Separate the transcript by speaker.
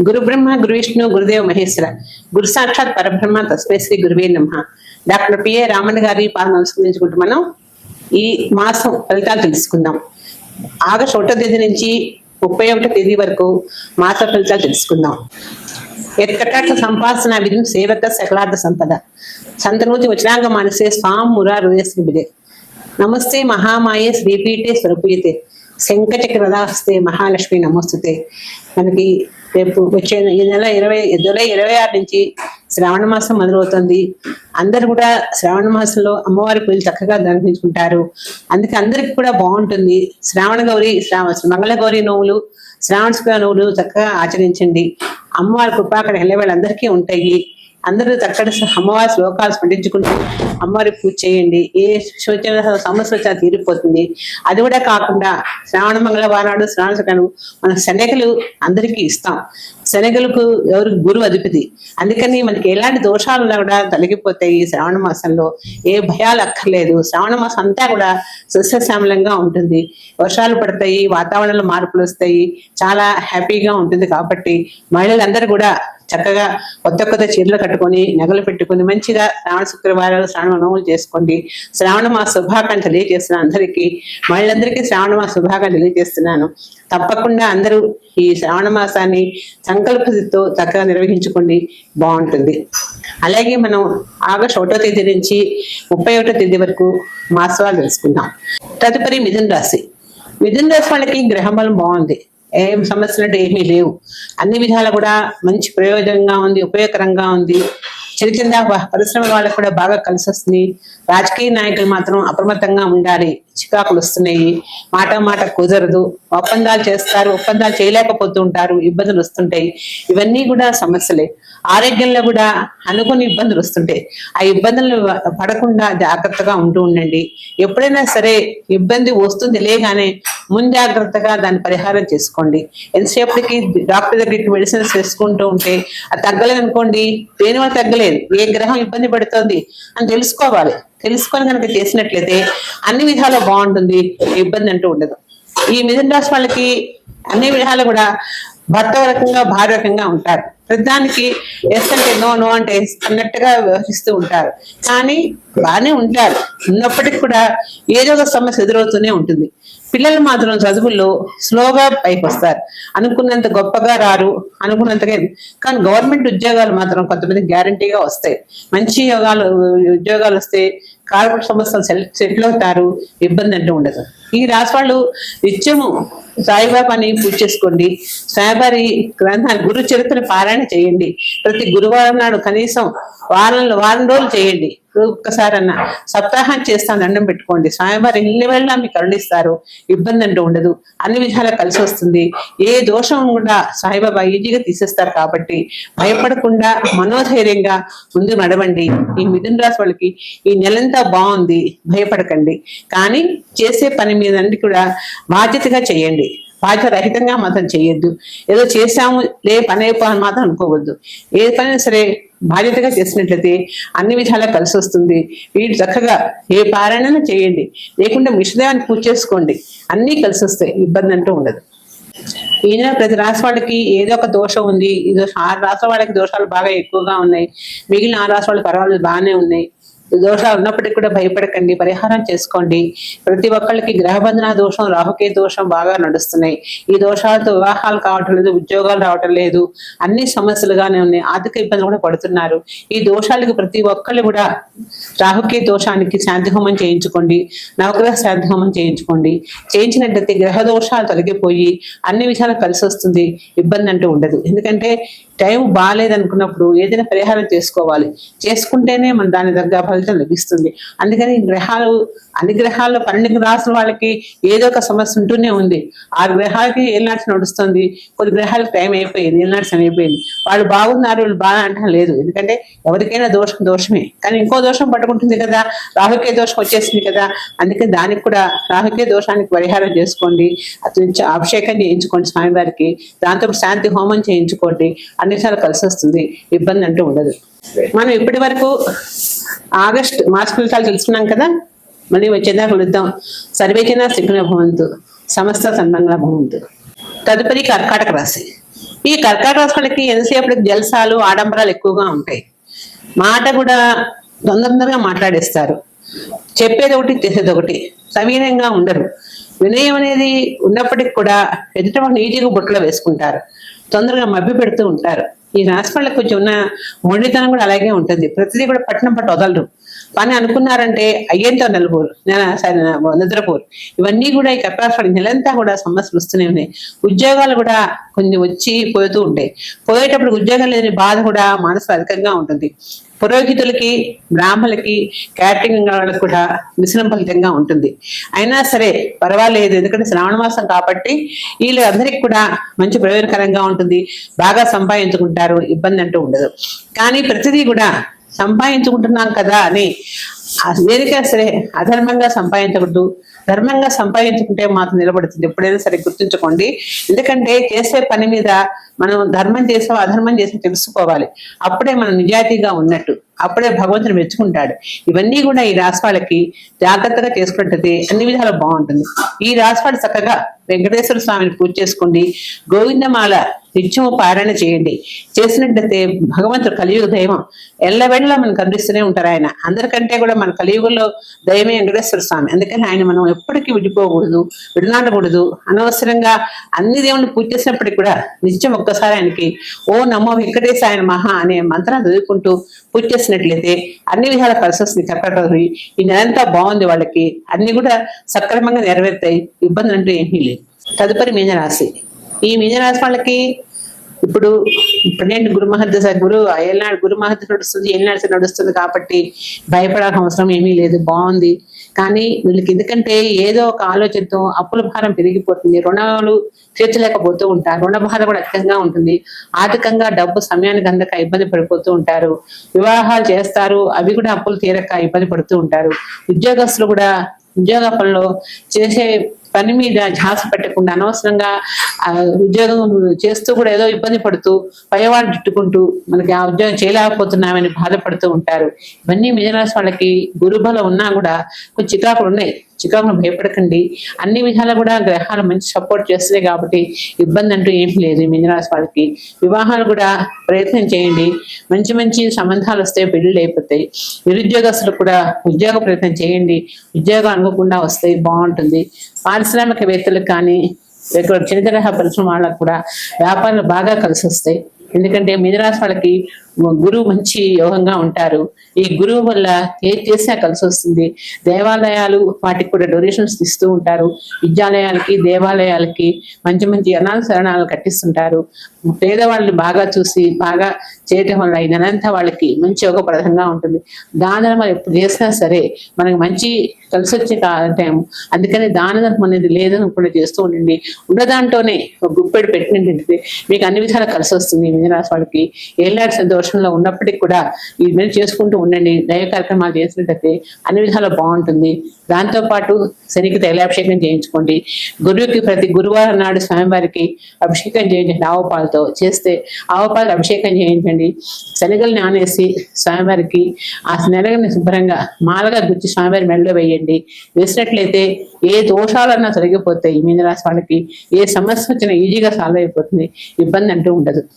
Speaker 1: గురు బ్రహ్మ గురు విష్ణు గురుదేవ మహేశ్వర గురు సాక్షాత్ పరబ్రహ్మ తస్మై శ్రీ గురువే నమః. డాక్టర్ పిఏ రామన్ గారి పాలన నమస్కరించుకుంటూ మనం ఈ మాసం ఫలితాలు తెలుసుకుందాం. ఆగస్టు 1వ తేదీ నుంచి 31వ తేదీ వరకు మాస ఫలితాలు తెలుసుకుందాం. ఎత్కటాక్ష సంపాసన విధం సేవక సకలార్థ సంపద సంతనూతి వచనాంగ మానసే స్వాం మురా హృదయశ్రీ బిదే నమస్తే మహామాయే శ్రీపీఠే స్వరూపీయతే శంఖచక్రదాస్తే మహాలక్ష్మి నమోస్తుతే. మనకి రేపు వచ్చే ఈ నెల జూలై 26 నుంచి శ్రావణ మాసం మొదలవుతుంది. అందరు కూడా శ్రావణ మాసంలో అమ్మవారి పూజలు చక్కగా నిర్వహించుకుంటారు. అందుకే అందరికి కూడా బాగుంటుంది. శ్రావణ గౌరి మంగళ గౌరి నోవులు, శ్రావణ శుక్ర నోవులు చక్కగా ఆచరించండి. అమ్మవారి కృపాకర అందరికీ ఉంటాయి. అందరూ చక్కటి అమ్మవారి శ్లోకాలు స్మరించుకుంటూ అమ్మవారి పూజ చేయండి. ఏ సమస్య వచ్చినా తీరిపోతుంది. అది కూడా కాకుండా శ్రావణ మంగళవారం నాడు శ్రావణ శుక్రను మన శనగలు అందరికీ ఇస్తాం. శనగలకు ఎవరికి గురువు అధిపతి, అందుకని మనకి ఎలాంటి దోషాలు ఉన్నా కూడా తొలగిపోతాయి. శ్రావణ మాసంలో ఏ భయాలు అక్కర్లేదు. శ్రావణ మాసం అంతా కూడా సస్యశ్యామలంగా ఉంటుంది. వర్షాలు పడతాయి, వాతావరణంలో మార్పులు వస్తాయి, చాలా హ్యాపీగా ఉంటుంది. కాబట్టి మహిళలందరూ కూడా చక్కగా కొత్త చీరలు కట్టుకొని నగలు పెట్టుకుని మంచిగా శ్రావణ శుక్రవారాలు శ్రావణ నోములు చేసుకోండి. శ్రావణ మాస శుభాకాంక్షలు తెలియజేస్తున్నాను అందరికీ, మహిళలందరికీ శ్రావణ మాస శుభాకాంక్షలు తెలియజేస్తున్నాను. తప్పకుండా అందరూ ఈ శ్రావణ మాసాన్ని సంకల్పంతో చక్కగా నిర్వహించుకోండి, బాగుంటుంది. అలాగే మనం ఆగస్టు 1వ తేదీ నుంచి 31వ తేదీ వరకు మాసాలు తెలుసుకుందాం. తదుపరి మిథున రాశి. మిథున రాశి వాళ్ళకి గ్రహబలం బాగుంది. ఏం సమస్యలు అంటే ఏమీ లేవు. అన్ని విధాలు కూడా మంచి ప్రయోజనంగా ఉంది, ఉపయోగకరంగా ఉంది. చిన్న చిన్న పరిశ్రమల వాళ్ళకి కూడా బాగా కలిసి వస్తుంది. రాజకీయ నాయకులు మాత్రం అప్రమత్తంగా ఉండాలి. చికాకులు వస్తున్నాయి, మాట కుదరదు, ఒప్పందాలు చేస్తారు, ఒప్పందాలు చేయలేకపోతూ ఉంటారు, ఇబ్బందులు వస్తుంటాయి. ఇవన్నీ కూడా సమస్యలే. ఆరోగ్యంలో కూడా అనుకుని ఇబ్బందులు వస్తుంటాయి. ఆ ఇబ్బందులు పడకుండా జాగ్రత్తగా ఉంటూ ఉండండి. ఎప్పుడైనా సరే ఇబ్బంది వస్తుంది లేగానే ముంజాగ్రత్తగా దాన్ని పరిహారం చేసుకోండి. ఎంతసేపటికి డాక్టర్ దగ్గరికి మెడిసిన్స్ వేసుకుంటూ ఉంటే అది తగ్గలేదు అనుకోండి, దేనివల్ల తగ్గలేదు, ఏ గ్రహం ఇబ్బంది పడుతుంది అని తెలుసుకోవాలి. తెలుసుకొని కనుక చేసినట్లయితే అన్ని విధాలు బాగుంటుంది, ఇబ్బంది అంటూ ఉండదు. ఈ మిథున రాశి వాళ్ళకి అన్ని విధాలు కూడా భర్త రకంగా భార్య రకంగా ఉంటారు. ప్రతిదానికి ఎస్ అంటే నో అంటే అన్నట్టుగా వ్యవహరిస్తూ ఉంటారు. కానీ బాగానే ఉంటారు. ఉన్నప్పటికీ కూడా ఏదో ఒక సమస్య ఎదురవుతూనే ఉంటుంది. పిల్లలు మాత్రం చదువుల్లో స్లోగా పైకి వస్తారు. అనుకున్నంత గొప్పగా రారు, అనుకున్నంతగా. కానీ గవర్నమెంట్ ఉద్యోగాలు మాత్రం కొంతమంది గ్యారంటీగా వస్తాయి. మంచి ఉద్యోగాలు వస్తే కార్పొరేట్ సంస్థలు సెటిల్ అవుతారు, ఇబ్బంది అంటూ ఉండదు. ఈ రాశి వాళ్ళు నిత్యము సాయిబాబాని పూజ చేసుకోండి. సాయిబారి గ్రంథాన్ని గురు చరిత్ర పారాయణ చేయండి. ప్రతి గురువారం నాడు కనీసం వారం రోజులు చేయండి. ఒక్కసారన్నా సప్తాహం చేస్తాను, దండం పెట్టుకోండి. స్వామివారి ఇల్లు వెళ్ళా మీకు కరుణిస్తారు, ఇబ్బంది అంటూ ఉండదు. అన్ని విధాలా కలిసి వస్తుంది. ఏ దోషం కూడా సాయిబాబా ఈజీగా తీసేస్తారు. కాబట్టి భయపడకుండా మనోధైర్యంగా ముందు నడవండి. ఈ మిథున రాశి వాళ్ళకి ఈ నెలంతా బాగుంది, భయపడకండి. కానీ చేసే పని మీద కూడా బాధ్యతగా చేయండి. బాధ్యత రహితంగా మాత్రం చేయొద్దు. ఏదో చేసాము పని అయిపోవాలని మాత్రం అనుకోవద్దు. ఏ పని సరే బాధ్యతగా చేసినట్లయితే అన్ని విధాలా కలిసి వస్తుంది. వీటి చక్కగా ఏ పారాయణ చేయండి, లేకుంటే మిషదేవాన్ని పూజ చేసుకోండి, అన్నీ కలిసి వస్తాయి, ఇబ్బంది అంటూ ఉండదు. ఈయన ప్రతి రాశి వాళ్ళకి ఏదో ఒక దోషం ఉంది. ఈ 6 రాష్ట్రాల వాళ్ళకి దోషాలు బాగా ఎక్కువగా ఉన్నాయి. మిగిలిన 6 రాష్ట్రాల వాళ్ళకి పర్వాలేదు, బాగానే ఉన్నాయి. దోషాలు ఉన్నప్పటికీ కూడా భయపడకండి, పరిహారం చేసుకోండి. ప్రతి ఒక్కళ్ళకి గ్రహబంధన దోషం, రాహుకే దోషం బాగా నడుస్తున్నాయి. ఈ దోషాలతో వివాహాలు కావటం లేదు, ఉద్యోగాలు రావటం లేదు, అన్ని సమస్యలుగానే ఉన్నాయి. ఆర్థిక ఇబ్బందులు కూడా పడుతున్నారు. ఈ దోషాలకు ప్రతి ఒక్కళ్ళు కూడా రాహుకే దోషానికి శాంతి హోమం చేయించుకోండి, నవగ్రహ శాంతి హోమం చేయించుకోండి. చేయించినట్లయితే గ్రహ దోషాలు తొలగిపోయి అన్ని విషయాలు కలిసి వస్తుంది, ఇబ్బంది అంటూ ఉండదు. ఎందుకంటే టైం బాగాలేదనుకున్నప్పుడు ఏదైనా పరిహారం చేసుకోవాలి. చేసుకుంటేనే మన దాని దగ్గర ఫలితం లభిస్తుంది. అందుకని అన్ని గ్రహాల్లో 12 రాసుల వాళ్ళకి ఏదో ఒక సమస్య ఉంటూనే ఉంది. 6 గ్రహాలకి ఏళ్ళనాటి నడుస్తుంది, కొన్ని గ్రహాలకు టైం అయిపోయింది, ఏళ్ళనాటి సమయం అయిపోయింది. వాళ్ళు బాగున్నారు, వాళ్ళు బాగా అంటే లేదు. ఎందుకంటే ఎవరికైనా దోషమే, కానీ ఇంకో దోషం పట్టుకుంటుంది కదా, రాహుకే దోషం వచ్చేసింది కదా. అందుకే దానికి కూడా రాహుకే దోషానికి పరిహారం చేసుకోండి. అతను అభిషేకం చేయించుకోండి స్వామివారికి, దాంతో శాంతి హోమం చేయించుకోండి. అన్నిసార్లు కలిసి వస్తుంది, ఇబ్బంది అంటూ ఉండదు. మనం ఇప్పటి వరకు ఆగస్ట్ మాస ఫలితాలు తెలుసుకున్నాం కదా. మళ్ళీ వచ్చేదా కలుద్దాం. సర్వేజన శుభ్ర భవంతు, సమస్త సన్మంగళ భవంతు. తదుపరి కర్కాటక రాశి. ఈ కర్కాటక రాశి వాళ్ళకి ఎంతసేపటికి జల్సాలు ఆడంబరాలు ఎక్కువగా ఉంటాయి. మాట కూడా తొందరగా మాట్లాడేస్తారు. చెప్పేది ఒకటి చేసేది ఒకటి, సవీనంగా ఉండరు. వినయం అనేది ఉన్నప్పటికి కూడా ఎదుట నీటిగా బుట్టలో వేసుకుంటారు, తొందరగా మభ్య పెడుతూ ఉంటారు. ఈ రాశి వాళ్ళకి కొంచెం ఉన్న మొండితనం కూడా అలాగే ఉంటుంది. ప్రతిదీ కూడా పట్టిన పట్టు వదలరు. పని అనుకున్నారంటే అయ్యేంతో నిలబోరు, నిద్రపోరు. ఇవన్నీ కూడా ఈ కర్కాటక నెలంతా కూడా సమస్యలు వస్తూనే ఉన్నాయి. ఉద్యోగాలు కూడా కొన్ని వచ్చి పోతూ ఉంటాయి. పోయేటప్పుడు ఉద్యోగం లేని బాధ కూడా మనసు అధికంగా ఉంటుంది. పురోహితులకి, బ్రాహ్మణులకి, క్యాటరింగ్ వాళ్ళకి కూడా మిశ్రమ ఫలితంగా ఉంటుంది. అయినా సరే పర్వాలేదు, ఎందుకంటే శ్రావణ మాసం కాబట్టి వీళ్ళందరికీ కూడా మంచి ప్రయోజనకరంగా ఉంటుంది. బాగా సంపాదించుకుంటారు, ఇబ్బంది అంటూ ఉండదు. కానీ ప్రతిదీ కూడా సంపాదించుకుంటున్నాం కదా అని దేనికైనా సరే అధర్మంగా సంపాదించకూడదు. ధర్మంగా సంపాదించుకుంటే మాత్రం నిలబడుతుంది. ఎప్పుడైనా సరే గుర్తుంచుకోండి. ఎందుకంటే చేసే పని మీద మనం ధర్మం చేసాం అధర్మం చేసాం తెలుసుకోవాలి. అప్పుడే మనం నిజాయితీగా ఉన్నట్టు, అప్పుడే భగవంతుని మెచ్చుకుంటాడు. ఇవన్నీ కూడా ఈ రాశి వాళ్ళకి జాగ్రత్తగా చేసుకుంటే అన్ని విధాలు బాగుంటుంది. ఈ రాశి వాళ్ళు చక్కగా వెంకటేశ్వర స్వామిని పూజ చేసుకోండి. గోవిందమాల నిత్యము పారాయణ చేయండి. చేసినట్లయితే భగవంతుడు కలియుగ దైవం ఎల్లవెళ్ళ మనకు కనిపిస్తూనే ఉంటారు. ఆయన అందరికంటే కూడా మన కలియుగంలో దైవమే వెంకటేశ్వర స్వామి. అందుకని ఆయన మనం ఎప్పటికీ విడిపోకూడదు, విడనాడకూడదు. అనవసరంగా అన్ని దేవుళ్ళు పూజ చేసినప్పటికీ కూడా నిత్యం ఒక్కసారి ఆయనకి ఓ నమో వెంకటేశాయ మహా అనే మంత్రాన్ని చదువుకుంటూ పూజ చేసినట్లయితే అన్ని విధాల కలిసి వస్తుంది. కర్కాటక ఈ నెలంతా బాగుంది. వాళ్ళకి అన్ని కూడా సక్రమంగా నెరవేరుతాయి. ఇబ్బందులు అంటూ ఏమీ లేదు. తదుపరి మీనరాశి. ఈ మీనరాశి వాళ్ళకి ఇప్పుడు ప్రజెంట్ గురు ఏళ్ళనాడు గురు మహర్దశ నడుస్తుంది, ఏళ్ళనాడు నడుస్తుంది కాబట్టి భయపడాల్సిన అవసరం ఏమీ లేదు, బాగుంది. కానీ వీళ్ళకి ఎందుకంటే ఏదో ఒక ఆలోచనతో అప్పుల భారం పెరిగిపోతుంది, రుణాలు తీర్చలేకపోతూ ఉంటారు, రుణ భారం కూడా అధికంగా ఉంటుంది. ఆర్థికంగా డబ్బు సమయానికి అందక ఇబ్బంది పడిపోతూ ఉంటారు. వివాహాలు చేస్తారు, అవి కూడా అప్పులు తీరక ఇబ్బంది పడుతూ ఉంటారు. ఉద్యోగస్తులు కూడా ఉద్యోగ పనిలో చేసే పని మీద ధ్యాస పెట్టకుండా అనవసరంగా ఉద్యోగం చేస్తూ కూడా ఏదో ఇబ్బంది పడుతూ పైవాడు చుట్టుకుంటూ మనకి ఆ ఉద్యోగం చేయలేకపోతున్నామని బాధపడుతూ ఉంటారు. ఇవన్నీ మిథునరాశి వాళ్ళకి గురుబలం ఉన్నా కూడా కొంచెం చికాకులు ఉన్నాయి. చికాకులు భయపడకండి. అన్ని విధాలు కూడా గ్రహాలు మంచి సపోర్ట్ చేస్తున్నాయి కాబట్టి ఇబ్బంది అంటూ ఏం లేదు. మిథునరాశి వాళ్ళకి వివాహాలు కూడా ప్రయత్నం చేయండి. మంచి మంచి సంబంధాలు వస్తే పెళ్లిళ్ళు అయిపోతాయి. నిరుద్యోగస్తులు కూడా ఉద్యోగ ప్రయత్నం చేయండి. ఉద్యోగం అనుకోకుండా వస్తాయి, బాగుంటుంది. పారిశ్రామికవేత్తలకు కానీ చిన్న తరహా పరిశ్రమ వాళ్ళకు కూడా వ్యాపారాలు బాగా కలిసి వస్తాయి. ఎందుకంటే మిథునరాశి వాళ్ళకి గురువు మంచి యోగంగా ఉంటారు. ఈ గురువు వల్ల ఏది చేసినా కలిసి వస్తుంది. దేవాలయాలు వాటికి కూడా డొనేషన్స్ ఇస్తూ ఉంటారు. విద్యాలయాలకి, దేవాలయాలకి మంచి మంచి అనాథ శరణాలు కట్టిస్తుంటారు. పేదవాళ్ళని బాగా చూసి బాగా చేయటం వల్ల ఈ నెలంతా వాళ్ళకి మంచి యోగప్రదంగా ఉంటుంది. దాన ధర్మాలు ఎప్పుడు చేసినా సరే మనకి మంచి కలిసి వచ్చే టైం. అందుకని దాన ధర్మం అనేది లేదని కూడా చేస్తూ ఉండండి. ఉన్నదాంట్లోనే ఒక గుప్పెడు పెట్టినట్టు మీకు అన్ని విధాలు కలిసి వస్తుంది. మిథునరాశి వాళ్ళకి ఏళ్ళాడు సంతోషంలో ఉన్నప్పటికీ కూడా ఈ మీరు చేసుకుంటూ ఉండండి. దైవ కార్యక్రమాలు చేసినట్టయితే అన్ని విధాలు బాగుంటుంది. దాంతో పాటు శనికి తైలాభిషేకం చేయించుకోండి. గురువుకి ప్రతి గురువారం నాడు స్వామివారికి అభిషేకం చేయించండి. ఆవుపాలతో చేస్తే ఆవుపాలతో అభిషేకం చేయించండి. శనగలు నానేసి స్వామివారికి ఆ శనగల్ని శుభ్రంగా మాలగా గుచ్చి స్వామివారి మెడలో వేయండి. వేసినట్లయితే ఏ దోషాలన్నా తొలగిపోతాయి. మీనరాశి వాళ్ళకి ఏ సమస్య వచ్చినా ఈజీగా సాల్వ్ అయిపోతుంది. ఇబ్బంది అంటూ ఉండదు.